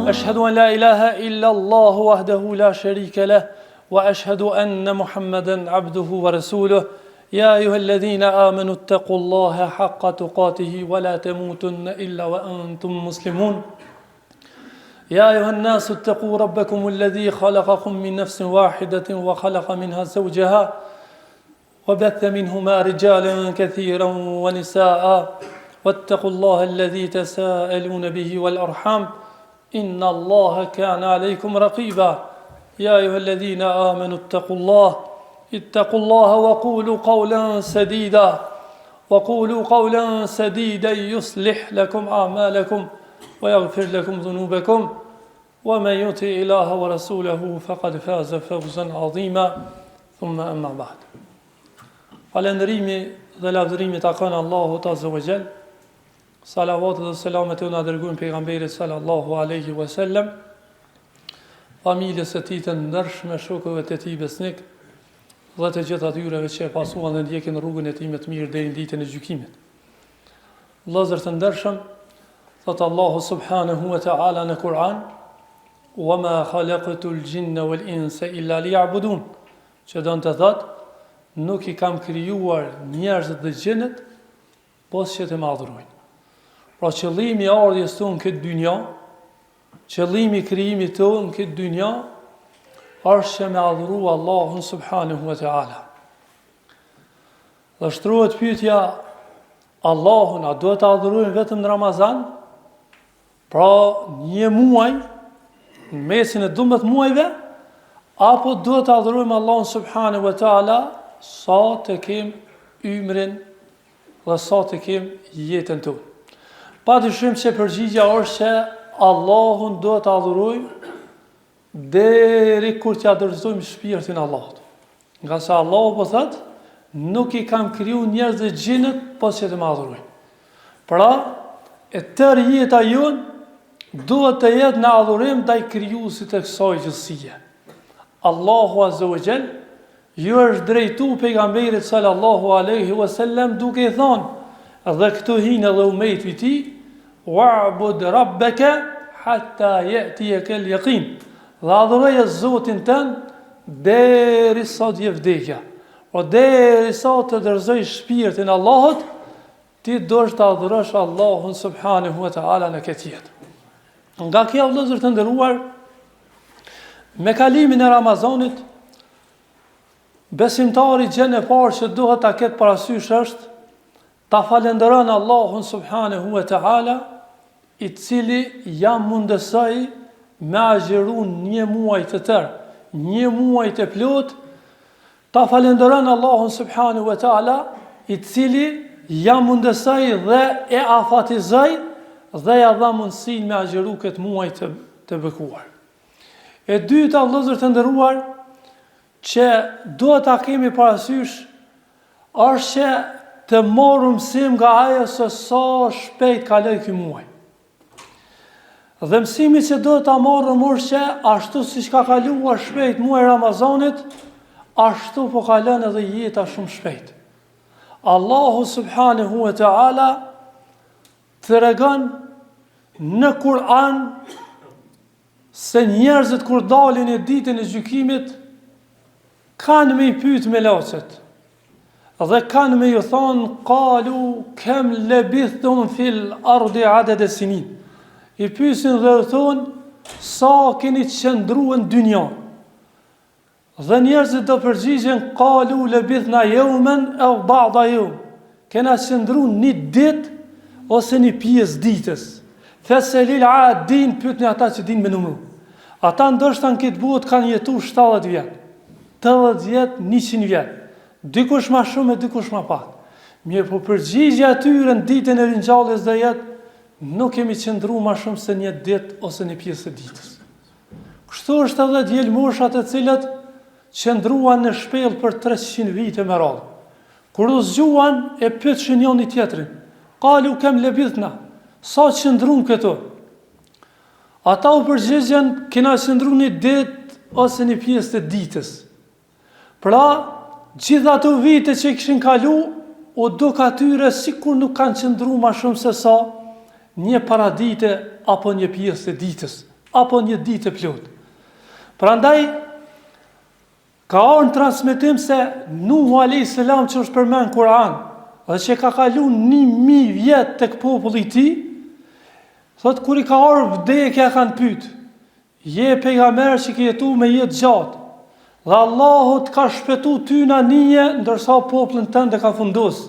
أشهد أن لا إله إلا الله وحده لا شريك له وأشهد أن محمدا عبده ورسوله يا أيها الذين آمنوا اتقوا الله حق تقاته ولا تموتن إلا وأنتم مسلمون يا أيها الناس اتقوا ربكم الذي خلقكم من نفس واحدة وخلق منها زوجها وبث منهما رجالا كثيرا ونساء واتقوا الله الذي تساءلون به والأرحام إن الله كان عليكم رقيبا يا أيها الذين آمنوا اتقوا الله وقولوا قولا سديدا يصلح لكم أعمالكم ويغفر لكم ذنوبكم ومن يطع الله ورسوله فقد فاز فوزا عظيما ثم أما بعد Falëndërimi dhe lavdërimi takon Allahut Azza wa Jall. Salavat dhe selamet e na dërguar pejgamberit sallallahu alaihi wasallam, familjes së tij të ndershme, shokëve të tij besnik dhe të gjithë atyreve që e pasuan dhe ndjekin rrugën e tij me të mirë deri në ditën e gjykimit. Vëllezër të ndershëm, thot Allahu subhanahu wa ta'ala në Kur'an: "Wa ma khalaqtul jinna wal insa illa liya'budun", që do të thotë nuk I kam krijuar njerëzit dhe gjinët pos që të më adhurojnë. Pra qëllimi I ardhjes tonë këtë dynja, qëllimi I krijimit tonë këtë dynja, është që me adhuru Allahun subhanahu wa ta'ala. Dhe shtrohet pyetja, Allahun a duhet të adhurojmë vetëm në Ramazan? Pra një muaj, në mesin e 12 muajve, apo duhet të adhurojmë Allahun subhanahu wa ta'ala sa të kem ymrin dhe sa të kem jetën tonë. Padyshim që përgjigja është që Allahun duhet të adhurojmë deri kur t'ia dorëzojmë shpirtin Allahut. Nga sa Allahu po thotë, nuk I kam kriju njerëz dhe gjinët pos që të më adhurojnë. Pra, e tërë jeta jonë duhet të jetë në adhurim ndaj krijuesit të kësaj gjësie. Allahu Azza wa Jall ju është drejtu pejgamberit sallallahu alaihi wasallam duke I thonë, dhe këtu hinë edhe umejti I tij, wa'bud rabbaka hatta ya'tiyaka al-yaqin. Dhe adhuroje Zotin tënd derisa të vijë vdekja. O derisa të dorëzoj shpirtin Allahut, ti duhet të adhurosh Allahun subhanahu wa ta'ala në këtë jetë. Nga kjo vëllezër të nderuar, me kalimin e Ramazanit, besimtari gjën e parë që duhet ta ketë parasysh është ta falenderon Allahun subhanahu wa ta'ala, I cili ja mundësoi me agjeru një muaj të tërë, një muaj të plot, ta falenderon Allahun subhanahu wa ta'ala, I cili ja mundësoi dhe e afatizoi dhe ja dha mundësinë me agjeru këtë muaj të bekuar. E dyta, vëllezër të nderuar, që duhet ta kemi parasysh është që të marrim mësim nga ajo se sa shpejt kaloi ky muaj. Dhe mësimi që duhet ta marrim është që ashtu siç ka kaluar shpejt muaji Ramazanit, ashtu po kalon edhe jeta shumë shpejt. Allahu subhanahu wa ta'ala tregon në Kur'an se njerëzit kur dalin e ditën e gjykimit kanë me I pyet me laçet dhe kanë me ju thonë qalu kam labithtum fil ardi adad sinin. I pyesin dhe thonë sa keni qëndruar në dynjë. Dhe njerëzit do përgjigjen qalu labithna yawman aw ba'da yawm. Kena qëndruar një ditë ose një pjesë ditës. Fasalil adin, pyetni ata që dinë me numru. Ata ndoshta në këtë botë kanë jetuar 70 vjet. 80 vjet, 100 vjet. Dikush ma shumë e dikush ma pak. Mirë, po përgjigja atyre në ditën e ringjalljes dhe jetë, nuk kemi qëndruar ma shumë se një ditë ose një pjesë e ditës. Kështu është edhe djelmoshat e cilët qëndruan në shpellë për 300 vite me radhë. Kur u zgjuan e pyetshin njëri tjetrin, qalu kam labithna, sa qëndruan këtu? Ata u përgjigjen, kena qëndruar një ditë ose një pjesë të ditës. Pra, gjithë ato vite që kishin kalu, o duk atyre sikur nuk kanë qëndruar ma shumë se sa një paradite apo një pjesë të ditës. apo një ditë e plot. Prandaj ka ardhur në transmetim se Nuhu alayhis salam që është përmend në Kur'an, dhe që ka kaluar 1000 vjet tek populli i tij, thot kur i ka ardhur vdekja kanë pyet: "Je pejgamber që ke jetuar me jetë gjatë, dhe Allahu të ka shpëtuar ty në nije, ndërsa popullin tënd e ka fundos.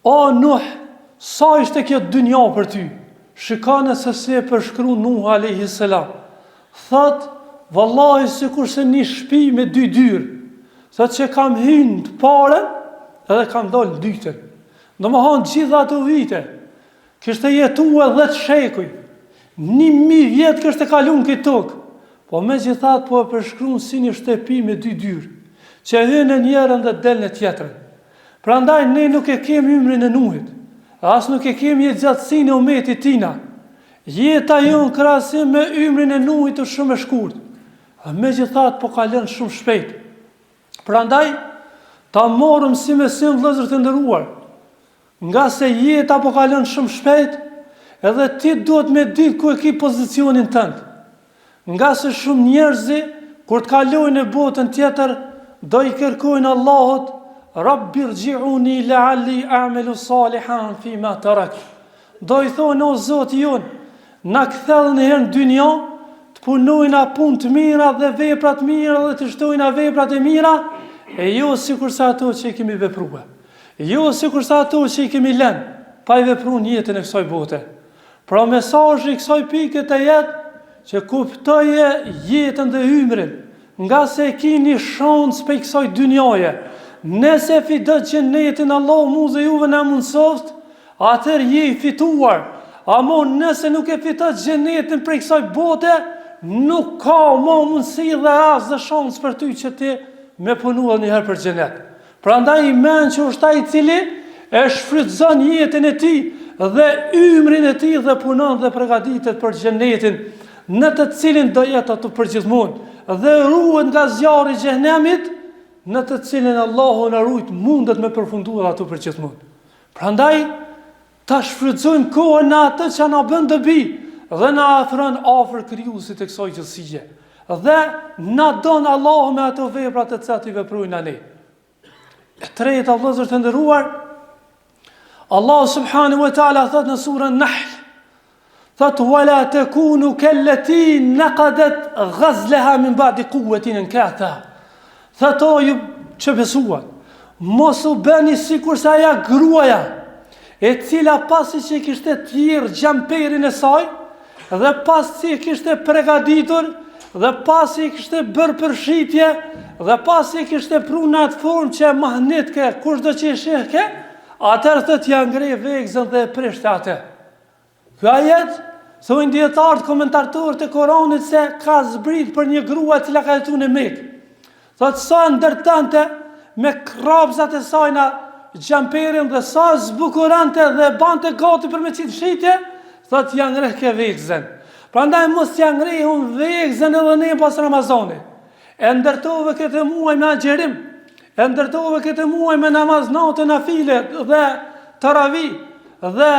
O Nuh, sa ishte kjo dynja për ty?" Shikone se si e përshkruan Nuhu alayhis salam. Thot: "Vallahi sikur se një shtëpi me 2 dyrë. Thot që kam hyrë të parën edhe kam dalë në dytën. Domethënë gjitha ato vite kishte jetuar 10 shekuj. 1000 vjet kishte kaluar në këtë tokë. Po megjithatë po e përshkruan si një shtëpi me 2 dyrë, që hyn në njërin dhe del në tjetrën. Prandaj ne nuk e kemi ymrin e Nuhit, as nuk e kemi gjatësinë e umetit tina. Jeta jonë krahasim me ymrin e Nuhit është shumë e shkurtë. Megjithatë po kalon shumë shpejt. Prandaj ta morëm si mësim vëllezër të nderuar, nga se jeta po kalon shumë shpejt, edhe ti duhet me ditë ku e ke pozicionin tënd. Nga se shumë njerëzi kur të kalojnë në botën tjetër do i kërkojnë Allahut: "Rabbi irji'uni la'alli a'malu salihan fima tarak." Do i thonë: "O Zoti jon, na kthell në herë në dynjë, të punojna punë të mira dhe vepra të mira dhe të shtojna veprat e mira, e jo sikurse ato që i kemi vepruar. Jo sikurse ato që i kemi lënë pa i vepruar në jetën e kësaj bote." Pra mesazhi i kësaj pike të jetë që kuptoje jetën dhe ymrin, nga se e keni shans për kësaj dynjaje. Nëse fitot xhenetin Allahu muze juve na mundsoft, atëherë je i fituar. Amo nëse nuk e fitot xhenetin për kësaj bote, nuk ka më mundësi dhe as dhe shans për ty që ti me punuar një herë për xhenet. Prandaj i men që është ai i cili e shfrytëzon jetën e tij dhe ymrin e tij dhe punon dhe përgatitet për xhenetin, në të cilin do jetë ato përgjithmonë, dhe ruhet nga zjarri i xhenemit, në të cilin Allahu na rujt mundet me përfunduar ato përgjithmonë. Prandaj ta shfrytëzojmë kohën në atë që na bën dobi dhe na afron afër krijuesit të kësaj gjësie. Dhe na don Allahu me ato vepra të cilat i veprojnë ne. E treta, vëllezër të nderuar, Allah subhanahu wa taala thot në surën Nahl, thot: "Wala takunu kallati naqadat ghazlaha min ba'di quwwatin ankatha." Thot: "O ju që besuat, mos u bëni sikur se aja gruaja, e cila pasi që kishte thirr xhamperin e saj, dhe pasi kishte përgatitur, dhe pasi kishte bërë përshitje, dhe pasi kishte prunë në atë formë që e mahnitke, kushdo që e shihke, atëherë të t'ja ngrej vegzën dhe e prishte atë." Ky ajet, thojnë dietarët komentatorët e Koranit, se ka zbrit për një grua e cila ka jetuar në Mekë. Thot sa ndërtante me krapzat e saj në xhamperin dhe sa zbukurante dhe bante gati për me qitë shitje, thot ja ngrehke vegzën. Prandaj mos ja ngrehun vegzën edhe ne pas Ramazanit. E ndërtove këtë muaj me agjerim, e ndërtove këtë muaj me namaz natë nafile dhe taravi, dhe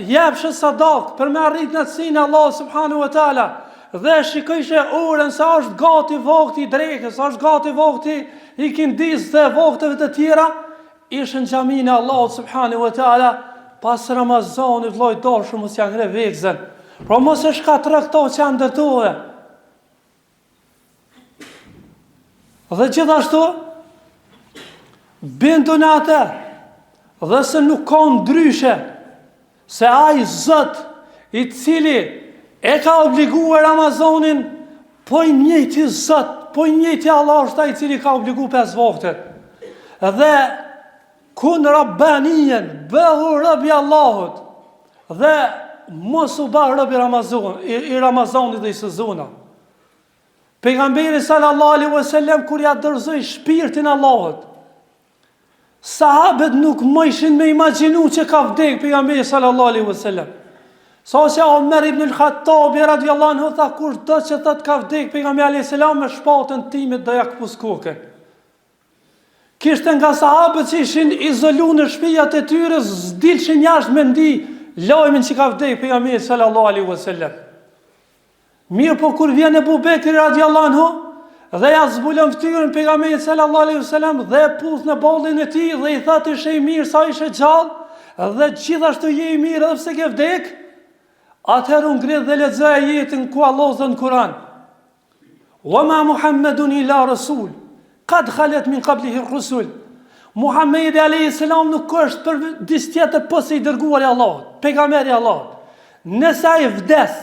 jepshë sadak për me arrit në sinë Allah subhanahu wa taala, dhe shikojshe orën sa është gati vakti i drekës, sa është gati vakti i kindis dhe vakteve të tjera, ishë në xhaminë e Allah subhanahu wa taala pas Ramazanit, vllai dashur, mos ja ngre vegzën. Pra mos e shkatërro këto që janë ndërtove. Dhe gjithashtu bindu në atë, dhe se nuk ka ndryshe se ai Zot i cili e ka obliguar Ramazanin, po i njëjti Zot, po i njëjti Allah është ai i cili ka obliguar 5 vakte. Dhe kun rabbanien, bëhu rob i Allahut, dhe mos u bë rob i Ramazanit dhe i sezonit. Pejgamberi sallallahu alaihi wasallam kur ja dorëzoi shpirtin Allahut, sahabët nuk më ishin me imagjinu që ka vdek pejgamberi sallallahu alaihi wasallam. Sa që Omer ibn al-Khattabi radhiyallahu anhu tha, kush do që thot ka vdek pejgamberi alayhis salam, me shpatën time do ja kapus kokën. Kishte nga sahabët që ishin izoluar në shtëpiat e tyre, s'dilshin jashtë me ndi lajmin që ka vdek pejgamberi sallallahu alaihi wasallam. Mirë po kur vjen Ebu Bekri radiallahu anhu dhe ja zbulon fytyrën pejgamberit sallallahu alaihi wasallam dhe puth në bollin e tij dhe i thotë ishe i mirë sa ishe gjallë dhe gjithashtu je i mirë edhe pse ke vdek, atëherë u ngrit dhe lexoi ajetin ku Allah thon në Kur'an: "Wa ma Muhammedun illa rasul, qad khalet min qablihi ar-rusul." Muhamedi alayhi salam nuk është për dis tjetër po se i dërguari i Allahut, pejgamberi i Allahut. Nëse ai vdes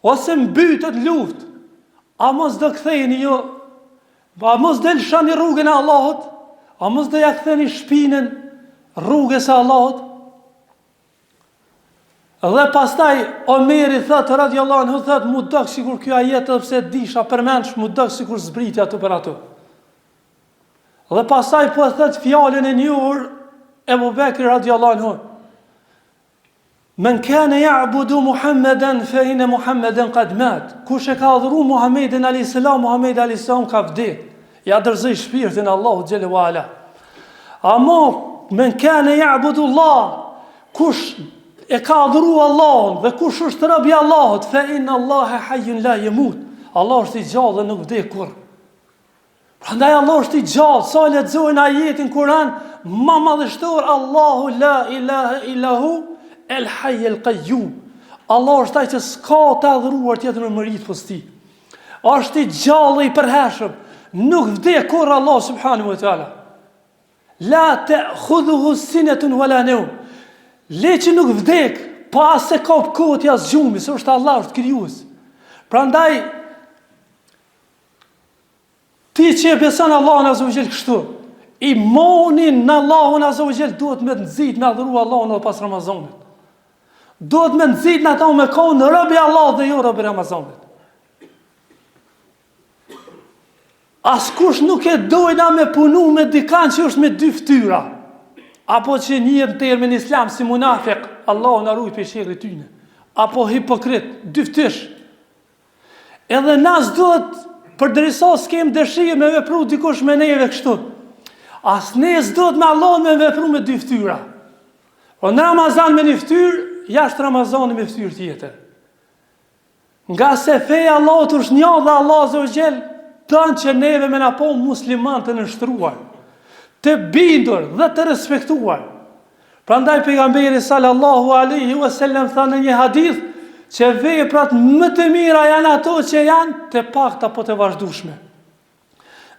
ose mbytet luftë, a mos do ktheheni ju, a mos do lëshoni rrugën e Allahut, a mos do ja ktheni shpinën rrugës së Allahut? Dhe pastaj Omeri thot radiallahu anhu thot mu dok sikur ky ajet edhe pse disha përmendsh mu dok sikur zbritja ato për ato. Dhe pastaj po thot fjalën e njohur Ebu Bekri radiallahu anhu: "Men kana ya'budu Muhammadan fa inna Muhammadan qad mat." Kush e ka adhuru Muhammedin alayhis salam, Muhamedi alayhis salam ka vdek. Ja dërzoi shpirtin Allahu xhela wala. Amo men kana ya'budu Allah, kush e ka adhuru Allahun dhe kush është rob i Allahut, fa inna Allaha hayyun la yamut. Allah është i gjallë dhe nuk vdek kurrë. Prandaj Allah është i gjallë, sa lexojnë ajetin Kur'an, më madhështor, Allahu la ilaha illahu el hayy el qayyum. Allah është ai që s'ka të adhuruar tjetër me mërit pas tij. Është i gjallë i përhershëm, nuk vdek kurrë Allah subhanahu wa taala. La ta'khudhuhu sinatun wala nawm. Le që nuk vdek, pa se ka kohët as gjumi, se është Allah, është krijues. Prandaj ti që e beson Allahun azza wa jall kështu, imonin në Allahun azza wa jall duhet me nxit me adhuru Allahun edhe pas Ramazanit. Duhet me nxit në ata me kohë në rob i Allahut dhe jo rob i Ramazanit. Askush nuk e dojna me punu me dikan që është me dy fytyra, apo që njihet në termin islam si munafik, Allahu na ruaj prej sherrit tyne, apo hipokrit, dy fytysh. Edhe nas duhet përderisa s'kem dëshirë me vepru dikush me neve kështu, as ne s'duhet me Allahun me vepru me dy fytyra. Po në Ramazan me një fytyrë, jashtë Ramazanit me fytyrë tjetër. Nga se feja Allahut është një dhe Allah azza wa jall don që neve me na po musliman të nështruar, të bindur dhe të respektuar. Prandaj pejgamberi sallallahu alaihi wasallam tha në një hadith që veprat më të mira janë ato që janë të pakta po të vazhdueshme.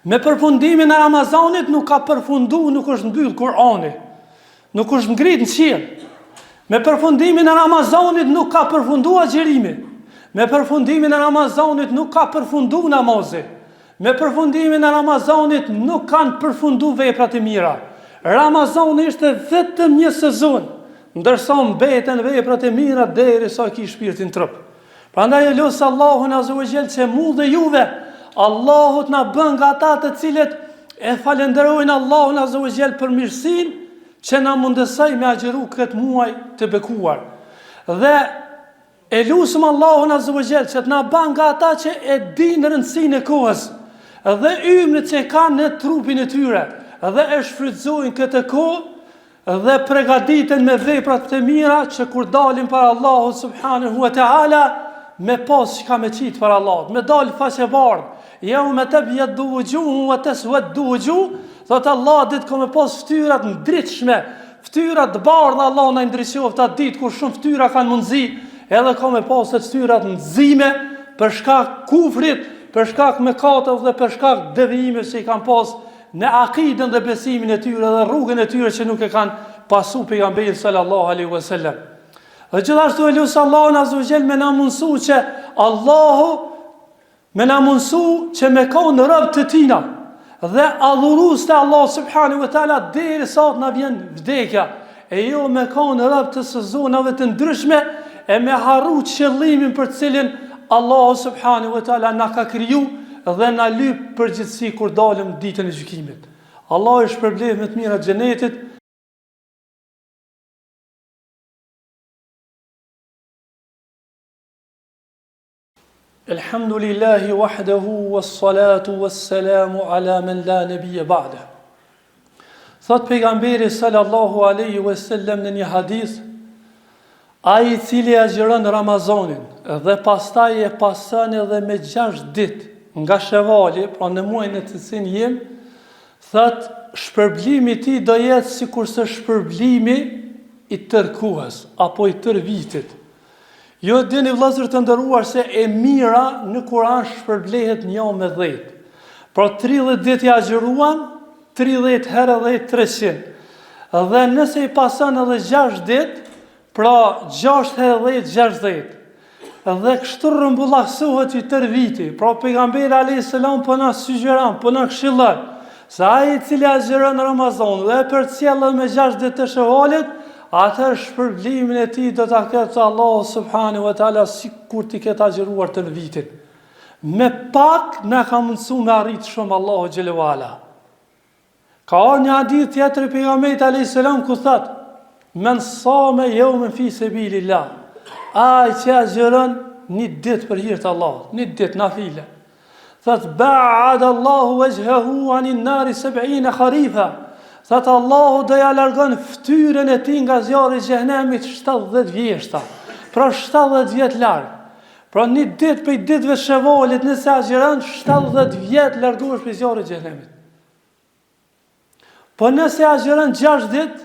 Me përfundimin e Ramazanit nuk ka përfundu, nuk është mbyll Kur'ani, nuk është ngrit në qiell. Me përfundimin e Ramazanit nuk ka përfundu agjerimi. Me përfundimin e Ramazanit nuk ka përfundu namazi. Me përfundimin e Ramazanit nuk kanë përfundu veprat e mira. Ramazani ishte vetëm një sezon, ndërsa mbeten veprat e mira derisa ki shpirtin trup. Prandaj e lut Allahun azza wa jall që mu dhe juve Allahut na bën nga ata të cilët e falenderojnë Allahun azza wa jall për mirësinë që na mundësoi me agjeru këtë muaj të bekuar. Dhe e lutem Allahun azza wa jall që të na bën nga ata që e dinë rëndësinë e kohës dhe ymrit që kanë në trupin e tyre dhe e shfrytëzojnë këtë kohë dhe përgatiten me veprat të mira që kur dalin para Allahut subhanahu wa taala me pas çka me qitë para Allahut, me dal faqe bardh. Yawma tabyaddu wujuhun wa taswaddu wujuh, thot Allah ditë ka me pas fytyrat ndritshme, fytyrat të bardha. Allah na ndriçoft atë ditë kur shumë fytyra kanë mundësi, edhe ka me pas të fytyrat nxime për shkak kufrit, për shkak mëkateve dhe për shkak devijimeve që i kanë pas në akiden dhe besimin e tyre dhe rrugën e tyre që nuk e kanë pasu pejgamberin sallallahu alaihi wasallam. Dhe gjithashtu e lutem Allahun azza wa jall me na mundsu që Allahu me na mundsu që me kanë rob të tina dhe adhurues të Allah subhanahu wa taala derisa të na vjen vdekja, e jo me kanë rob të sezonave të ndryshme e me harru qëllimin për të cilin Allah subhanahu wa taala na ka kriju dhe na lyp përgjithësi kur dalëm ditën e gjykimit. Allah është shpërblet me të mira të xhenetit. Elhamdulillahi wahdahu wassalatu wassalamu ala man la nabiyya ba'da. Thot pejgamberi sallallahu alaihi wasallam në një hadith: ai i cili agjeron Ramazanin dhe pastaj e pason edhe me 6 ditë nga Shevali, pra në muajin e të cilin jem, thot shpërblimi i tij do jetë sikurse shpërblimi i tërë kohës apo i tërë vitit. Jo dini vëllezër të nderuar se e mira në Kur'an shpërblehet 1/10. Pra 30 ditë i agjeruan, 30 herë dhe 300. Dhe nëse i pason edhe 6 ditë, pra 6 herë 60. Dhe kështu rrëmbullaksohet i tërë viti. Pra pejgamberi alayhis salam po na sugjeron, po na këshillon se ai i cili agjeron Ramazan dhe përcjell me 6 ditë të Shevalit, atë shpërblimin e tij do ta ketë Allahu subhanahu wa taala sikur ti ketë agjeruar të vitin. Me pak na ka mundsuar me arrit shumë Allahu xhelalu ala. Ka një hadith tjetër i pejgamberit alayhis salam ku thot: "Men sama yawman fi sabilillah." Ai që agjeron një ditë për hir të Allahut, një ditë nafile. Thot: "Ba'ada Allahu wajhahu 'anil nari 70 kharifa." Thot Allahu do ja largon fytyrën e tij nga zjarri i xhenemit 70 vjeshta. Pra 70 vjet larg. Pra një ditë për ditëve Shevalit nëse agjeron 70 vjet largohesh prej zjarrit të xhenemit. Po nëse agjeron 6 ditë,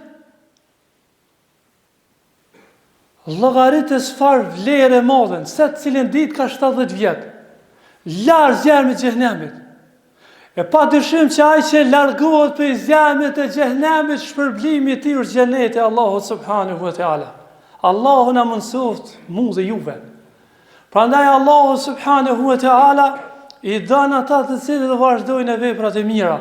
llogaritës çfarë vlerë e madhe, se cilën ditë ka 70 vjet. Larg zjarrit të xhenemit. E pa dyshim që ai që largohet prej zjarrit të xhenemit, shpërblimi i tij është xheneti Allahu subhanahu wa taala. Allahu na mësoft mu dhe juve. Prandaj Allahu subhanahu wa taala i don ata të cilët vazhdojnë veprat e mira.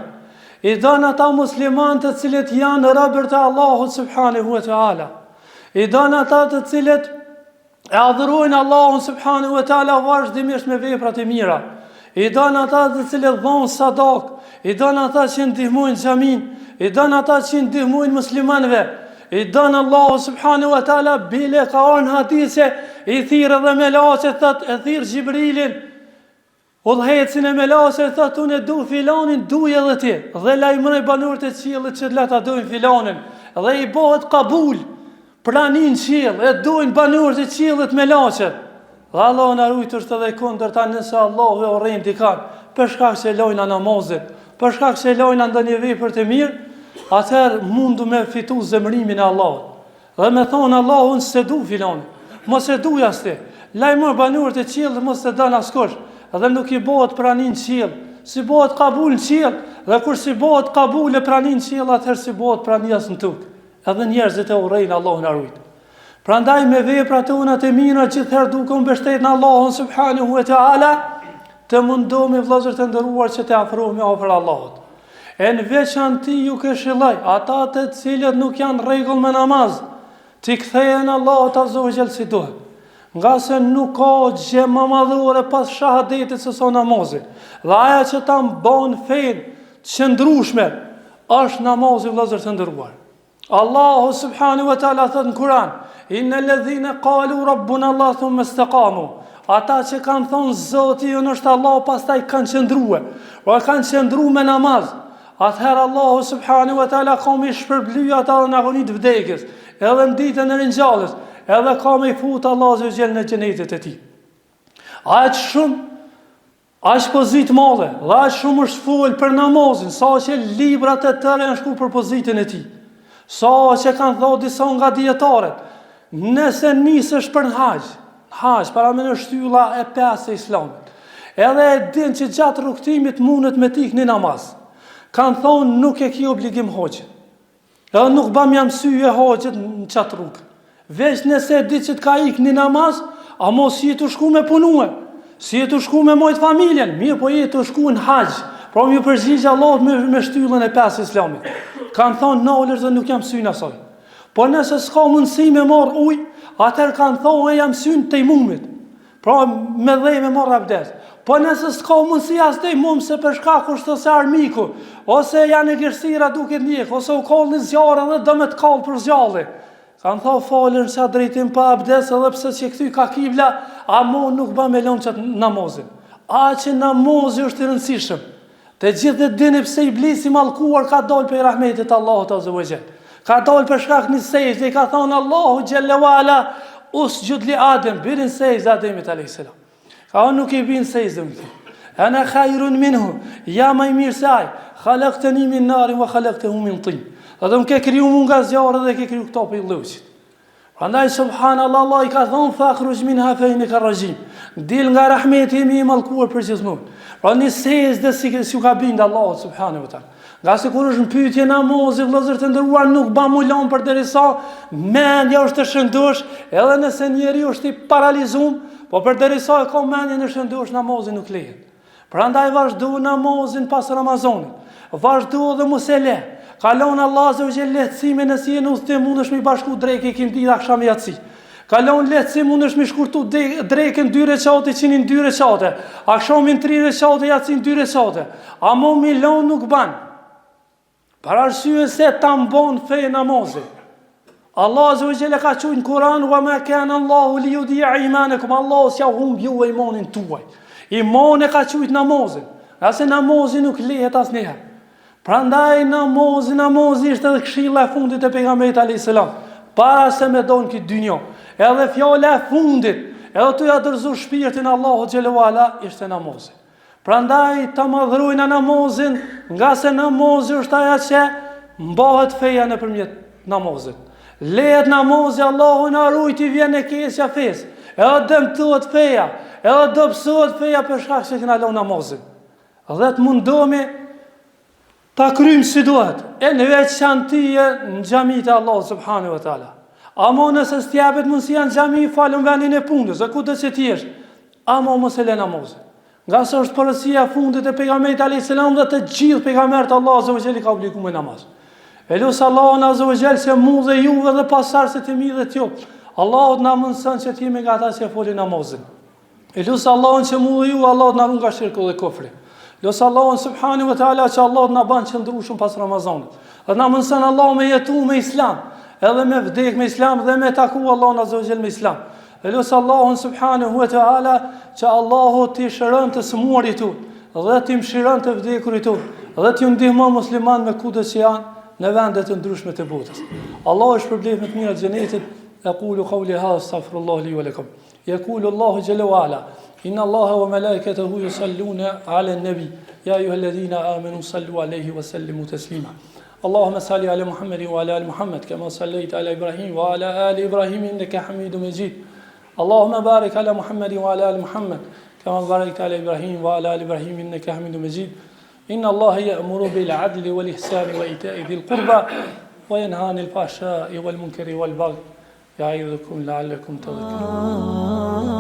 I don ata muslimanë të cilët janë robër të Allahut subhanahu wa taala. I don ata të cilët e adhurojnë Allahun subhanahu wa taala vazhdimisht me veprat e mira. I don ata të cilët dhon sadak, i don ata që ndihmojnë xhamin, i don ata që ndihmojnë muslimanëve. I don Allahu subhanahu wa taala bile ka orën hadithe i thirë dhe melaqe thot e thirë Gjibrilin udhëhecin e melaqe thot unë du filanin duj edhe ti dhe lajmëroj banorët e qiellit që lata dojnë filanin dhe i bëhet kabul pranin qiell e dojnë banorët e qiellit melaqe dhe Allahu na rujtërt edhe kundërta nëse Allahu e urren dikan për shkak se lojna namazit, për shkak se lojna ndonjë vepër të mirë, atëherë mundu me fitu zemrimin e Allahut. Dhe me thonë Allahun se du filan, mos e du jashtë, lajmër banorët e qiellit mos e dan askush, dhe nuk i bëhet pranin qiell, si bëhet kabul në qiell, dhe kur si bëhet kabul e pranin qiell, atëherë si bëhet pranijas në tokë. Edhe njerëzit e urrejnë Allahun na rujt. Prandaj me veprat tona të mira gjithherë duke u mbështetur në Allahun subhanahu wa taala, të mundohemi vëllezër të nderuar që të afrohemi afër Allahut. E në veçanti ju këshilloj ata të cilët nuk janë rregull me namaz, t'i kthehen Allahut azza wa jall si duhet. Nga se nuk ka gjë më madhore pas shahadetit se sa namazi. Dhe aja që ta mban fen të qëndrueshme është namazi vëllezër të nderuar. Allahu subhanahu wa taala thot në Kur'an: "Innal ladhina qalu rabbuna Allah thumma istaqamu." Ata që kanë thonë Zoti jon është Allah, pastaj kanë qëndruar, kanë qëndruar me namaz. Atëherë Allahu subhanahu wa taala ka me shpërbly ata në agonit vdekjes, edhe në ditën e ringjalljes, edhe ka me fut Allahu azza wa jall në xhenetin e tij. Aq shumë, aq pozitë madhe, dhe aq shumë është fol për namazin, sa që librat e tëra janë shkruar për pozitën e tij. Sa që kanë thënë disa nga dietarët, nëse nisesh për hax, para me në shtylla e 5 e Islamit, edhe e din që gjatë rrugtimit mundet me tik një namaz, kanë thonë nuk e ki obligim hoqë. Edhe nuk bam jam syje hoqët në qatë rrugë. Veç nëse e di që t'ka ik një namaz, a mos si e të shku me punue, si e të shku me mojtë familjen, mirë po e të shku në haqë, pra mi përgjigja Allahut me shtyllën e 5 Islamit. Kanë thonë nalër dhe nuk jam syjnë asoj. Po nëse s'ka mundësi me marë ujë, atër kanë thonë e jam syjnë të imumit, pra me dhej me marë abdes. Po nëse s'ka mundësi as të imum se për shkak është ose armiku, ose janë e gërsira duke ndjek, ose u kallë një zjarë dhe do me të kallë për zjalli. Kanë thonë falën që drejtim pa abdes edhe pse që këty ka kibla, a mo nuk ba me lonë qatë namazin. A që namazi është i rëndësishëm. Të gjithë dhe dini pse iblisi mallkuar ka dalë për rahmetit Allahut azza wa jall. Ka dalë për shkak një sejtë, i ka thonë Allahu xhalla wala, usjud li Adem, birin sejzë Ademit a.s. Ka unë nuk i bin sejzë më këtë. Ana khairun minhu, ja ma i mirë se aj, khalaqtani min narin wa khalaqtahu min tin. Dhe më ke kriju mu nga zjarë dhe ke kriju këto për i lëvësit. Prandaj subhanallah, Allah i ka thonë fakhruj minha fa innaka rajim. Dil nga rahmeti imi i mallkuar për gjithmonë. Pra një sejzë dhe si u ka bindë Allah subhanahu wa ta'ala. Nga se kur është në pyetje namazi, vëllezër të nderuar, nuk ba mu lënë për derisa mendja është të shëndosh, edhe nëse njeriu është i paralizuar, po për derisa e ka mendjen e shëndosh, namazi nuk lehet. Prandaj vazhdo namazin pas Ramazanit. Vazhdo dhe mos e le. Kalon Allah azza wa jalla lehtësimin nëse je në udhtim, mundesh me bashku drekë kim ditë akşam yatsi. Kalon lehtësim, mundesh me shkurtu drekën 2 recate, qinin 2 recate. Akşamin 3 recate, yatsin 2 recate. Amo milon nuk ban. Për arsye se ta mbon fe namazin. Allah azza wa jalla ka thënë në Kur'an: "Wa ma kana Allahu li yudi'a imanakum." Allahu s'ja humb ju imanin tuaj. Imani ka thënë namazin. Nëse namazi nuk lehet asnjëherë. Prandaj namazi është edhe këshilla e fundit e pejgamberit alayhis salam. Para se me don këtë dynjë. Edhe fjala e fundit, edhe të ja dorëzoj shpirtin Allahu xhelalu ala ishte namazi. Prandaj ta madhrojna namazin, nga se namazi është ajo që mbahet feja nëpërmjet namazit. Lehet namazi, Allahu na ruajti, vjen e keqja fesë. Edhe dëmtohet feja, edhe dobësohet feja për shkak se kena lënë namazin. Dhe të mundohemi ta kryjmë si duhet. E në veçantie në xhamit e Allahu subhanahu wa taala. Amo nëse s'japet mundësia në xhami, falën vendin e punës, e kudo që ti jesh. Amo mos e lë namazin. Nga se është porësia fundit e pejgamberit alayhis salam dhe të gjithë pejgamberët Allahu azza wa jalla ka obliguar me namaz. Elus Allahu azza wa jalla se mu dhe juve dhe pasardhësit e mi dhe t'ju. Allahu na mëson që të jemi nga ata që folin namazin. Elus Allahun që mu dhe ju, Allahu na ruan nga shirku dhe kufri. Elus Allahun subhanahu wa taala që Allahu na ban qëndrueshëm pas Ramazanit. Dhe na mëson Allahu me jetu me islam, edhe me vdek me islam dhe me taku Allahun azza wa jalla me islam. Elus Allahun subhanahu wa ta'ala që Allahu t'i shëron të smurit tu, dhe t'i mshiron të vdekurit tu, dhe t'ju ndihmon musliman me kudo që janë në vendet të ndryshme të botës. Allahu është shpërblet me të mira të xhenetit. Aqulu qawli hadha astaghfirullah li wa lakum. Yaqulu Allahu jalla wa ala: Inna Allaha wa malaikatahu yusalluna 'ala an-nabi ya ayyuhalladhina amanu sallu 'alayhi wa sallimu taslima. Allahumma salli 'ala Muhammadin wa 'ala ali Muhammad kama sallaita 'ala Ibrahim wa 'ala ali Ibrahim innaka Hamidum Majid. اللهم بارك على محمد وعلى آل محمد كما باركت على إبراهيم وعلى آل إبراهيم إنك حميد مجيد إن الله يأمر بالعدل والإحسان وإيتاء ذي القربى وينهى عن الفحشاء والمنكر والبغي يعظكم لعلكم تذكرون